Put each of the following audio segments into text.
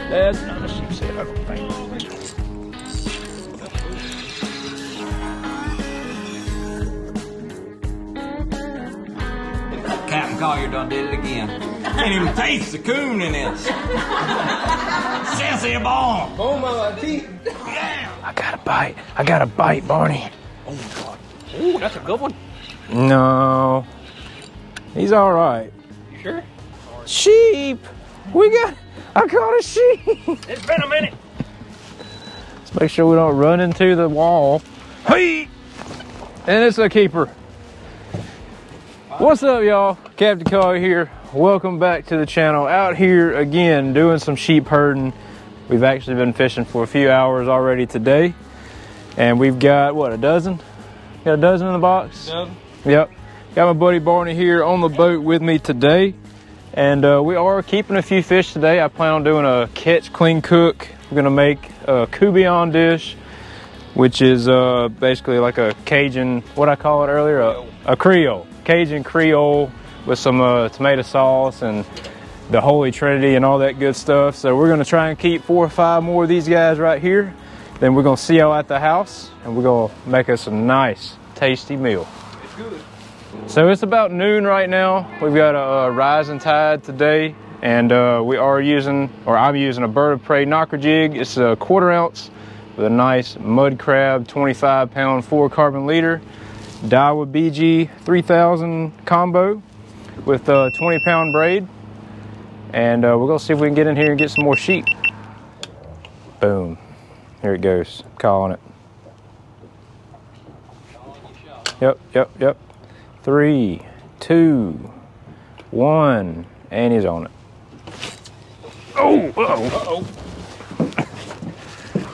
That's not a sheepshead, I don't think. Capt.Collier done did it again. Can't even taste the coon in this. Sassy bomb. Oh my teeth. Yeah. I got a bite, Barney. Oh my God. Ooh, that's a good one. No. He's all right. You sure? Sheep. I caught a sheep. It's been a minute. Let's make sure we don't run into the wall. Hey! And it's a keeper. What's up, y'all? Capt.Collier here. Welcome back to the channel. Out here again doing some sheep herding. We've actually been fishing for a few hours already today. And we've got, what, a dozen? Got a dozen in the box? Dozen. Yep. Got my buddy Barney here on the boat with me today. And we are keeping a few fish today. I plan on doing a catch, clean, cook. We're gonna make a Courtbouillon dish, which is basically like a Cajun, what I call it earlier, a Creole. Cajun Creole with some tomato sauce and the Holy Trinity and all that good stuff. So we're gonna try and keep 4 or 5 more of these guys right here. Then we're gonna see y'all at the house and we're gonna make us a nice, tasty meal. It's good. So it's about noon right now. We've got a rising tide today, and I'm using a bird of prey knocker jig. It's a 1/4 ounce with a nice mud crab 25-pound 4-carbon leader, Daiwa BG 3000 combo with a 20-pound braid. And we're gonna see if we can get in here and get some more sheep. Boom, here it goes, calling it. Yep. 3, 2, 1, and he's on it. Oh!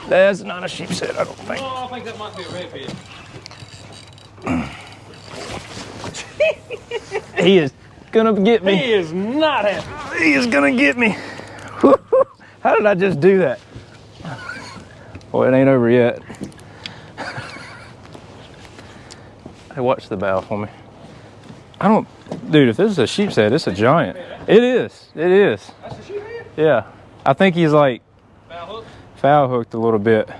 That's not a sheepshead, I don't think. Oh, I think that might be a redfish. He is gonna get me. He is not happy. He is gonna get me. How did I just do that? Well, it ain't over yet. Hey, watch the bow for me. Dude, if this is a sheepshead, it's a giant. It is. That's a sheephead? Yeah. I think he's like Foul hooked a little bit. Of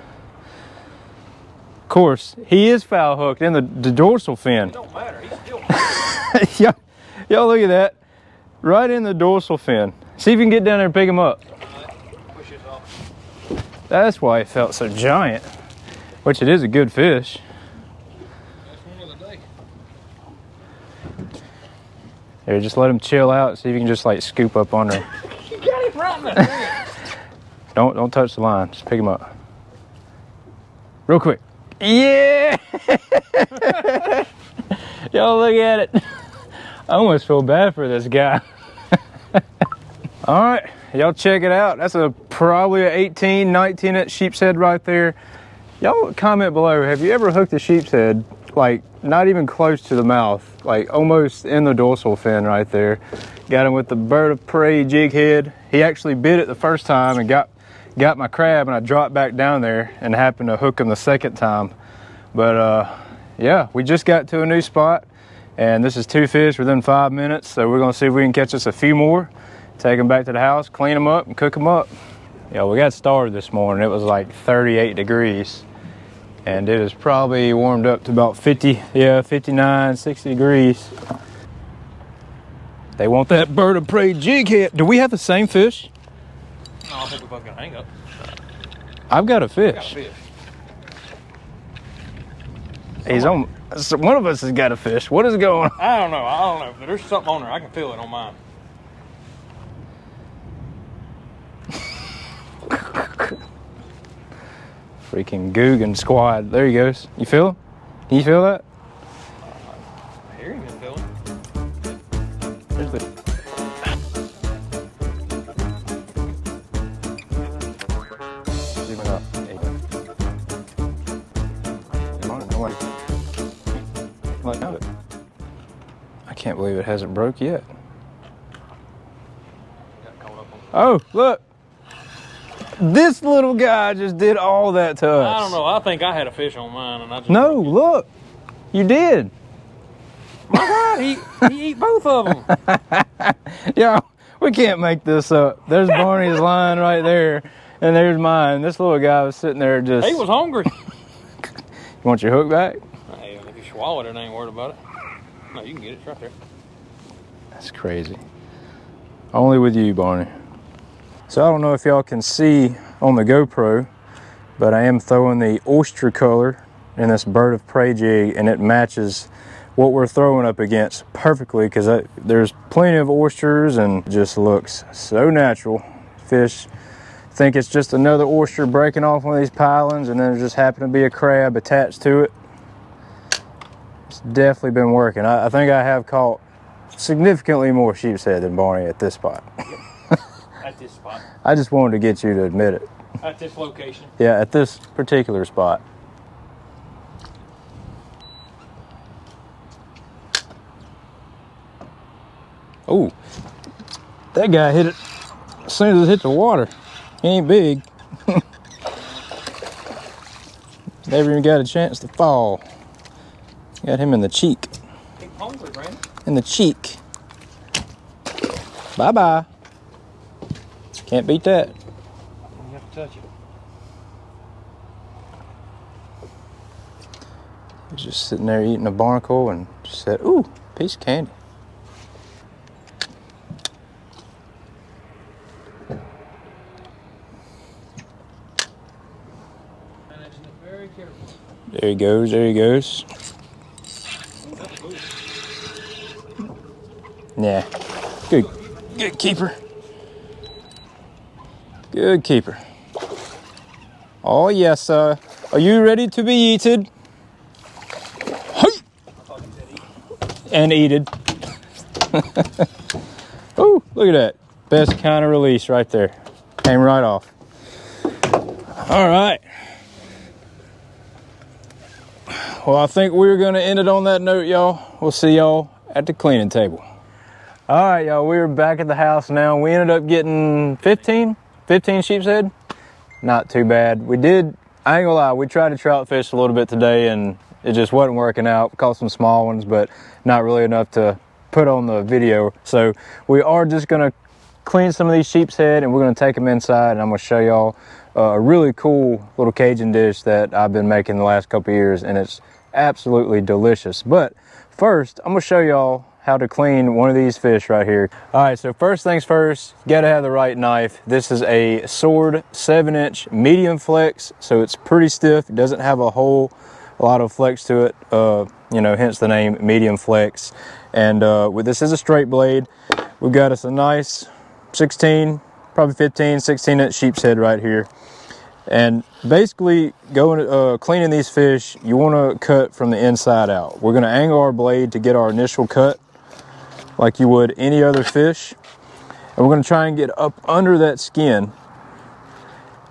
course, he is foul hooked in the dorsal fin. It don't matter. He's still Y'all look at that. Right in the dorsal fin. See if you can get down there and pick him up. Push this off. That's why it felt so giant. Which it is a good fish. Here, just let him chill out. See if you can just like scoop up on her. You got him right in the hand. Don't touch the line. Just pick him up. Real quick. Yeah! Y'all look at it. I almost feel bad for this guy. All right, y'all check it out. That's probably an 18, 19-inch sheepshead right there. Y'all comment below, have you ever hooked a sheepshead like not even close to the mouth, like almost in the dorsal fin right there? Got him with the bird of prey jig head. He actually bit it the first time and got my crab, and I dropped back down there and happened to hook him the second time. But yeah, we just got to a new spot, and this is 2 fish within 5 minutes. So we're gonna see if we can catch us a few more, take them back to the house, clean them up, and cook them up. Yeah, we got started this morning. It was like 38 degrees. And it is probably warmed up to about 59, 60 degrees. They want that bird of prey jig head. Do we have the same fish? No, I think we're both gonna hang up. I've got a I got a fish. fish. He's on. One of us has got a fish. What is going on? I don't know. But there's something on there. I can feel it on mine. Freaking Guggen squad. There he goes. You feel him? Can you feel that? I hear him in the building. There's the... Zoom it up. Come on, nobody. Look at it. I can't believe it hasn't broke yet. Oh, look. This little guy just did all that to us. I don't know. I think I had a fish on mine, and I just No, look. You did. My God, he eat both of them. Yeah, We can't make this up. There's Barney's line right there, and there's mine. This little guy was sitting there just... He was hungry. You want your hook back? Hey, if you swallow it, I ain't worried about it. No, you can get it. It's right there. That's crazy. Only with you, Barney. So I don't know if y'all can see on the GoPro, but I am throwing the oyster color in this bird of prey jig, and it matches what we're throwing up against perfectly because there's plenty of oysters and it just looks so natural. Fish think it's just another oyster breaking off one of these pilings, and then there just happened to be a crab attached to it. It's definitely been working. I think I have caught significantly more sheepshead than Barney at this spot. At this spot. I just wanted to get you to admit it. At this location. Yeah, at this particular spot. Oh, that guy hit it as soon as it hit the water. He ain't big. Never even got a chance to fall. Got him in the cheek. He's hungry, Brandon. In the cheek. Bye-bye. Can't beat that. You have to touch it. He's just sitting there eating a barnacle and just said, ooh, piece of candy. Very careful. There he goes, there he goes. Yeah, good keeper. Good keeper. Oh yes, sir. Are you ready to be eaten? And eated. Oh, look at that. Best kind of release right there. Came right off. All right. Well, I think we're going to end it on that note, y'all. We'll see y'all at the cleaning table. All right, y'all. We're back at the house now. We ended up getting 15 sheepshead. Not too bad. We did, I ain't gonna lie, we tried to trout fish a little bit today and it just wasn't working out. Caught some small ones, but not really enough to put on the video. So we are just gonna clean some of these sheepshead and we're gonna take them inside, and I'm gonna show y'all a really cool little Cajun dish that I've been making the last couple of years, and it's absolutely delicious. But first, I'm gonna show y'all how to clean one of these fish right here. All right, so first things first, you gotta have the right knife. This is a Sword 7-inch medium flex, so it's pretty stiff. It doesn't have a lot of flex to it, you know, hence the name medium flex. And this is a straight blade. We've got us a nice 16, probably 15, 16-inch sheepshead right here. And basically, cleaning these fish, you want to cut from the inside out. We're going to angle our blade to get our initial cut like you would any other fish. And we're going to try and get up under that skin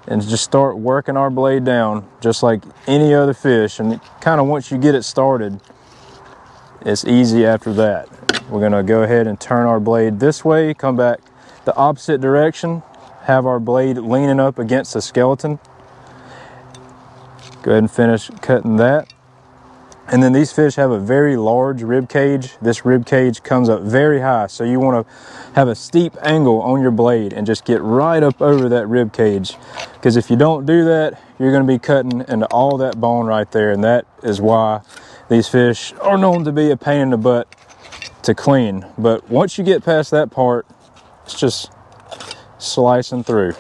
and just start working our blade down just like any other fish. And kind of once you get it started, it's easy after that. We're going to go ahead and turn our blade this way, come back the opposite direction, have our blade leaning up against the skeleton. Go ahead and finish cutting that. And then these fish have a very large rib cage. This rib cage comes up very high, so you want to have a steep angle on your blade and just get right up over that rib cage, because if you don't do that, you're going to be cutting into all that bone right there, and that is why these fish are known to be a pain in the butt to clean. But once you get past that part, it's just slicing through,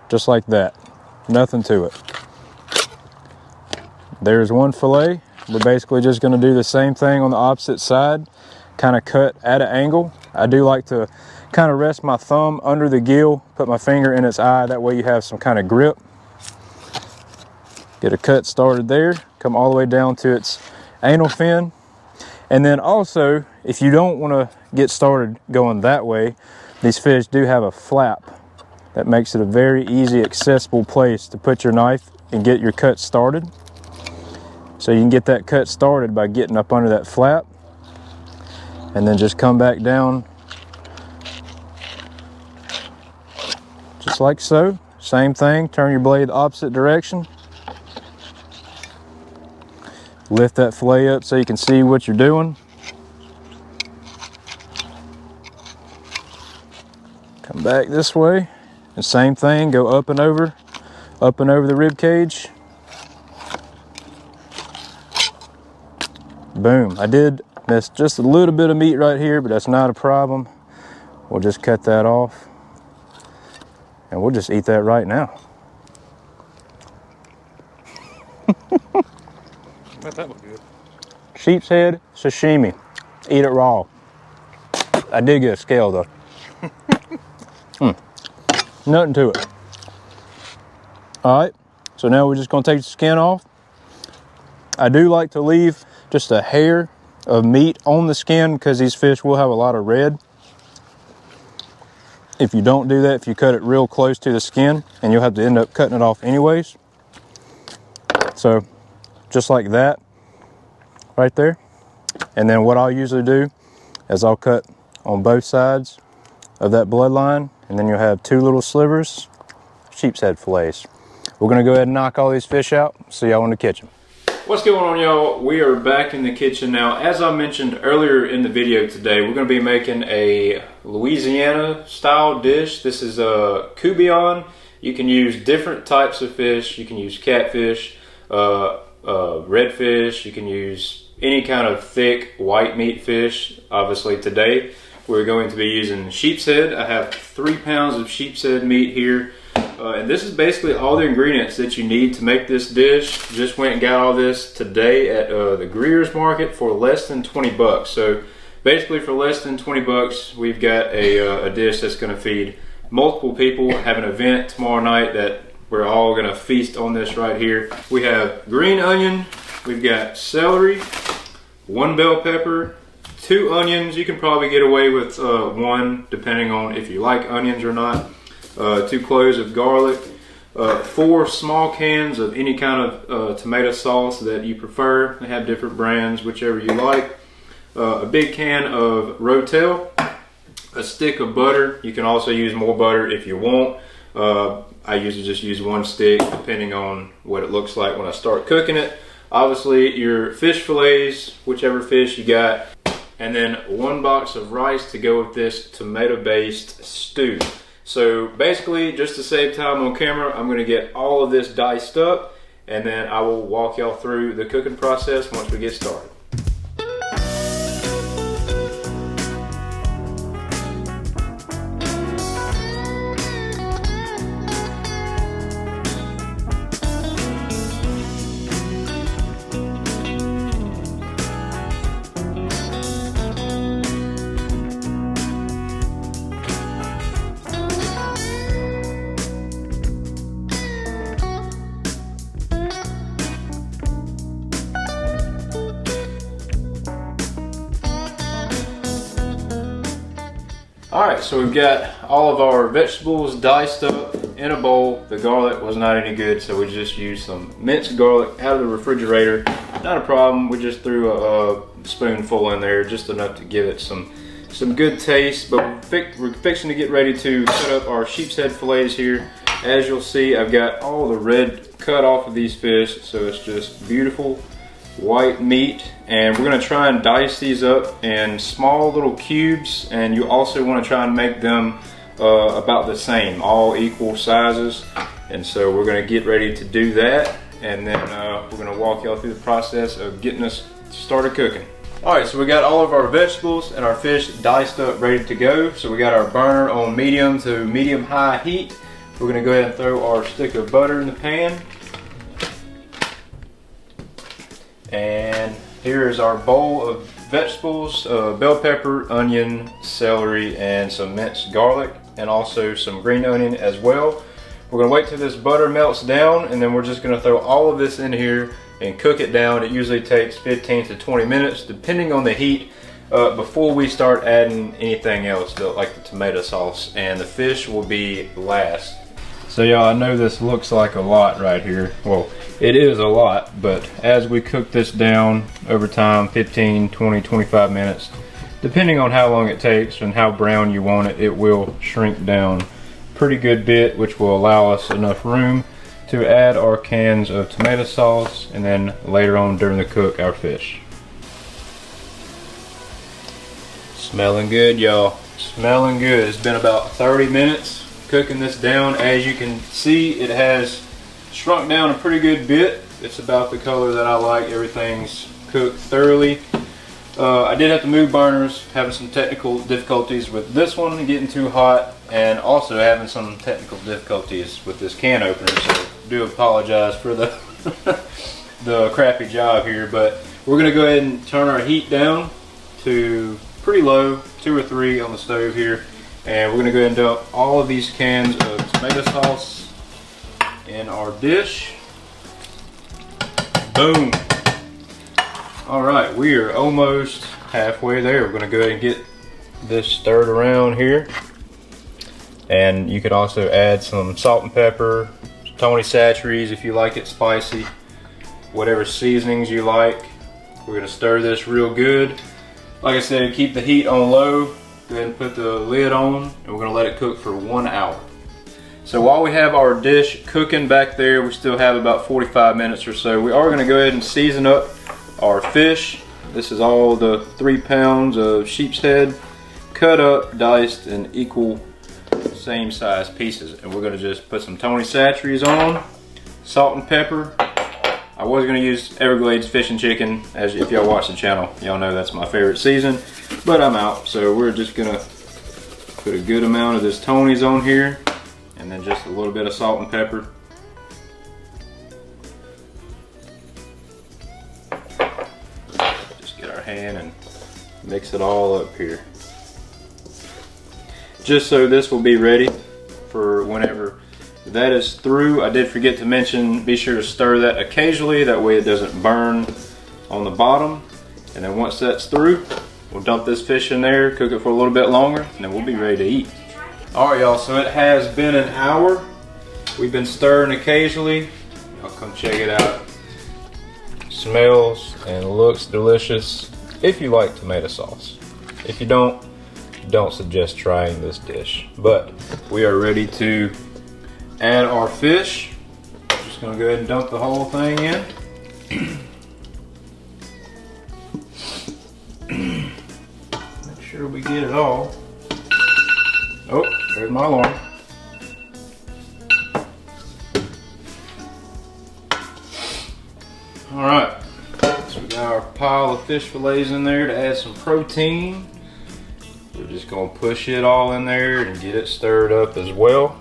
just like that. Nothing to it. There's one fillet. We're basically just going to do the same thing on the opposite side, kind of cut at an angle. I do like to kind of rest my thumb under the gill, put my finger in its eye, that way you have some kind of grip. Get a cut started there, come all the way down to its anal fin. And then also, if you don't want to get started going that way, these fish do have a flap that makes it a very easy, accessible place to put your knife and get your cut started. So you can get that cut started by getting up under that flap and then just come back down just like so. Same thing, turn your blade the opposite direction. Lift that fillet up so you can see what you're doing. Come back this way, and same thing, go up and over the rib cage. Boom. I did miss just a little bit of meat right here, but that's not a problem. We'll just cut that off, and we'll just eat that right now. That look good. Sheep's head sashimi. Eat it raw. I did get a scale though. Nothing to it. All right, so now we're just gonna take the skin off. I do like to leave just a hair of meat on the skin because these fish will have a lot of red. If you don't do that, if you cut it real close to the skin, and you'll have to end up cutting it off anyways. So just like that right there. And then what I'll usually do is I'll cut on both sides of that bloodline, and then you'll have 2 little slivers, sheep's head fillets. We're gonna go ahead and knock all these fish out. See y'all in the kitchen. What's going on, y'all? We are back in the kitchen now. As I mentioned earlier in the video today, we're gonna be making a Louisiana style dish. This is a courtbouillon. You can use different types of fish. You can use catfish, redfish. You can use any kind of thick white meat fish. Obviously today we're going to be using sheep's head. I have 3 pounds of sheep's head meat here. And this is basically all the ingredients that you need to make this dish. Just went and got all this today at the Greer's Market for less than 20 bucks. So basically for less than 20 bucks, we've got a dish that's gonna feed multiple people. Have an event tomorrow night that we're all gonna feast on this right here. We have green onion, we've got celery, 1 bell pepper, 2 onions. You can probably get away with 1 depending on if you like onions or not. 2 cloves of garlic, 4 small cans of any kind of tomato sauce that you prefer. They have different brands, whichever you like. A big can of Rotel, a stick of butter. You can also use more butter if you want. I usually just use 1 stick depending on what it looks like when I start cooking it. Obviously your fish fillets, whichever fish you got, and then 1 box of rice to go with this tomato-based stew. So basically, just to save time on camera, I'm going to get all of this diced up, and then I will walk y'all through the cooking process once we get started. Alright, so we've got all of our vegetables diced up in a bowl. The garlic was not any good, so we just used some minced garlic out of the refrigerator. Not a problem, we just threw a spoonful in there, just enough to give it some good taste. But we're fixing to get ready to cut up our sheep's head fillets here. As you'll see, I've got all the red cut off of these fish, so it's just beautiful white meat, and we're going to try and dice these up in small little cubes, and you also want to try and make them about the same, all equal sizes. And so we're going to get ready to do that, and then we're going to walk y'all through the process of getting us started cooking. Alright, so we got all of our vegetables and our fish diced up, ready to go. So we got our burner on medium to medium high heat. We're going to go ahead and throw our stick of butter in the pan. And here is our bowl of vegetables, bell pepper, onion, celery, and some minced garlic, and also some green onion as well. We're going to wait till this butter melts down, and then we're just going to throw all of this in here and cook it down. It usually takes 15 to 20 minutes depending on the heat before we start adding anything else, like the tomato sauce, and the fish will be last. So y'all, I know this looks like a lot right here. Well, it is a lot, but as we cook this down over time, 15, 20, 25 minutes, depending on how long it takes and how brown you want it, it will shrink down a pretty good bit, which will allow us enough room to add our cans of tomato sauce, and then later on during the cook, our fish. Smelling good, y'all. Smelling good. It's been about 30 minutes cooking this down. As you can see, it has shrunk down a pretty good bit. It's about the color that I like. Everything's cooked thoroughly. I did have to move burners, having some technical difficulties with this one getting too hot, and also having some technical difficulties with this can opener, so I do apologize for the the crappy job here. But we're going to go ahead and turn our heat down to pretty low, 2 or 3 on the stove here, and we're going to go ahead and dump all of these cans of tomato sauce in our dish. Boom. Alright, we are almost halfway there. We're going to go ahead and get this stirred around here, and you could also add some salt and pepper, Tony Chachere's if you like it spicy, whatever seasonings you like. We're going to stir this real good. Like I said, keep the heat on low. Go ahead and put the lid on, and we're going to let it cook for 1 hour. So while we have our dish cooking back there, we still have about 45 minutes or so. We are going to go ahead and season up our fish. This is all the 3 pounds of sheep's head, cut up, diced in equal same size pieces. And we're going to just put some Tony Chachere's on, salt and pepper. I was going to use Everglades fish and chicken, as if y'all watch the channel, y'all know that's my favorite season, but I'm out. So we're just going to put a good amount of this Tony's on here, and then just a little bit of salt and pepper. Just get our hand and mix it all up here. Just so this will be ready for whenever that is through. I did forget to mention, be sure to stir that occasionally, that way it doesn't burn on the bottom. And then once that's through, we'll dump this fish in there, cook it for a little bit longer, and then we'll be ready to eat. Alright y'all, so it has been an hour. We've been stirring occasionally. I'll come check it out. Smells and looks delicious if you like tomato sauce. If you don't suggest trying this dish. But we are ready to add our fish. Just gonna go ahead and dump the whole thing in. Make sure we get it all. Oh, there's my alarm. Alright, so we got our pile of fish fillets in there to add some protein. We're just gonna push it all in there and get it stirred up as well.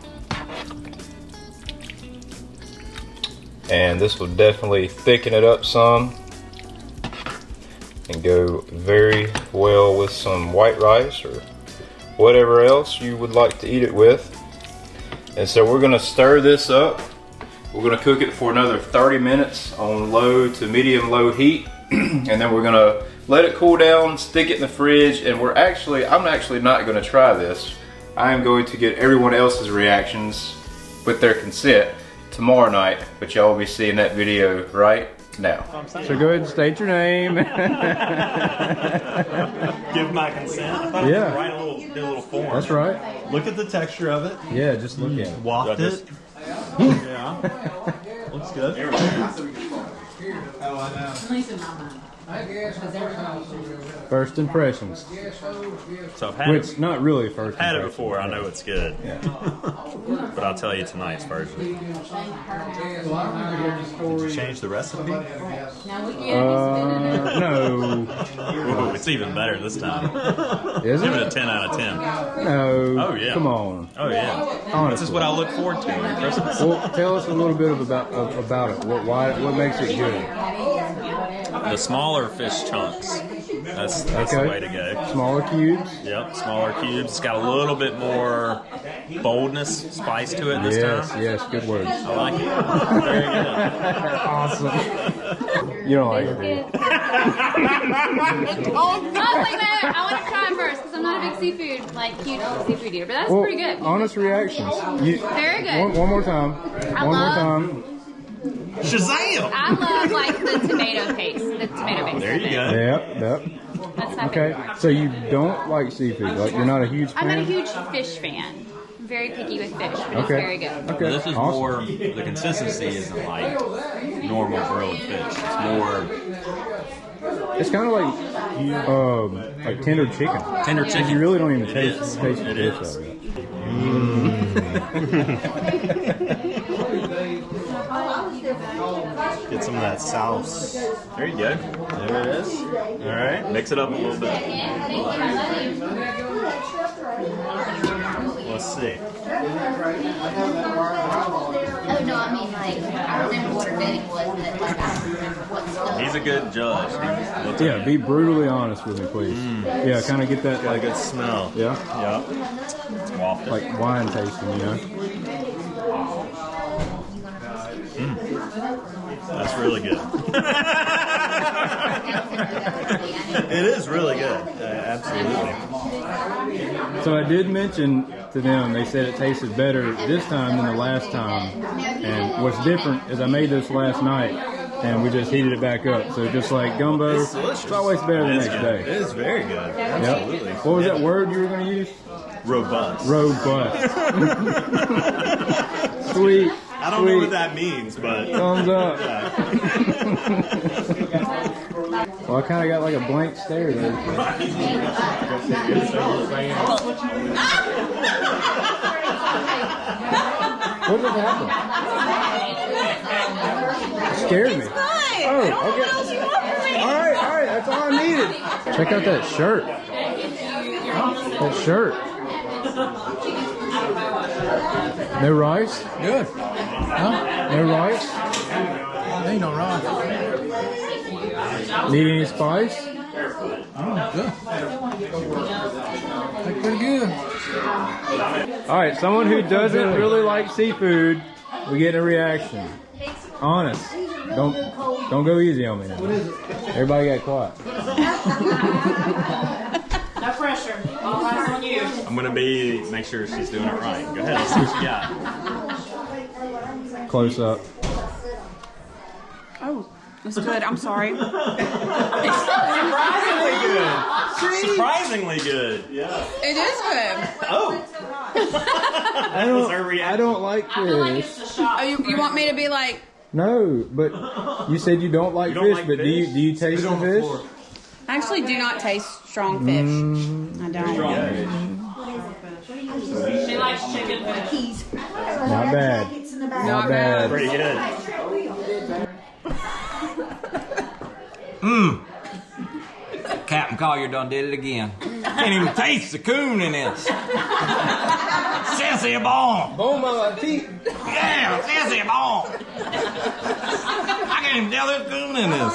And this will definitely thicken it up some and go very well with some white rice or whatever else you would like to eat it with. And so we're gonna stir this up. We're gonna cook it for another 30 minutes on low to medium low heat. And then we're gonna let it cool down, stick it in the fridge, and I'm actually not gonna try this. I am going to get everyone else's reactions with their consent tomorrow night, but y'all will be seeing that video right now. So go ahead and state your name. Give my consent. Yeah. Write a little form. That's right. Look at the texture of it. Yeah, just look at it. Waft it. Yeah. Looks good. First impressions. So I've had Which, not really first had it impressions. before. I know it's good. Yeah. But I'll tell you tonight's version. Did you change the recipe? No. Ooh, it's even better this time. Is Give it? it a 10 out of 10. No. Oh, yeah. Come on. Oh yeah. Honestly. This is what I look forward to at Christmas. Well, tell us a little bit about it. What makes it good? The smaller fish chunks. That's the way to go. Smaller cubes. Yep, smaller cubes. It's got a little bit more boldness, spice to it this time. Yes, good words. I like it. Very good. Awesome. You don't like it, do you? Oh, wait a minute. I want to try it first because I'm not a big huge seafood eater, but that's pretty good. Honest reactions. Very good. One more time. Shazam! I love like the tomato paste. There you go. Yep. That's my Okay, favorite part. so you don't like seafood. Like you're not a huge fan? I'm not a huge fish fan. I'm very picky with fish, but it's very good. Okay. This is awesome. more, the consistency isn't like normal grilled fish. It's more It's kind of like tender chicken. Tender chicken. You really don't even taste the It fish is. of it. Get some of that sauce. There you go. There it is. All right. Mix it up a little bit. Let's see. Oh no, I mean like I remember what her betting was, but like I don't remember what stuff. He's a good judge. Yeah, be brutally honest with me, please. Yeah, kind of get that Got a like good smell. yeah, Yep. Waft it. like wine tasting, you know. That's really good. It is really good. Absolutely. So I did mention to them, they said it tasted better this time than the last time. And what's different is I made this last night and we just heated it back up. So just like gumbo, It's delicious. it's always better the It is next good. It day. is very good. Yep. Absolutely. What was that word you were going to use? Robust. Robust. Sweet. I don't know what that means, but Thumbs up. Well, I kind of got like a blank stare there. What just happened? It scared me. Oh, okay. All right, that's all I needed. Check out that shirt. That shirt. No rice? Good. Huh? No rice? Ain't no rice. Need any spice? Good. Pretty good. All right, someone who doesn't really like seafood, we get a reaction. Honest. Don't go easy on me now. Everybody got quiet. No pressure. All eyes on you. I'm gonna make sure she's doing it right. Go ahead, let's see what you got. Close up. Oh, that's good. I'm sorry. Surprisingly good. Surprisingly good. Yeah. It is good. Oh. I don't like fish. Oh, you want me to be like? No, but you said you don't like You don't fish, like but fish? do you taste the fish? I actually do not taste strong fish. I don't. She likes chicken fish. Not bad. Not bad. Pretty good. Capt.Collier done did it again. Can't even taste the coon in this. Sassy bomb. Oh my teeth. Yeah, sassy bomb. I can't even tell there's coon in this.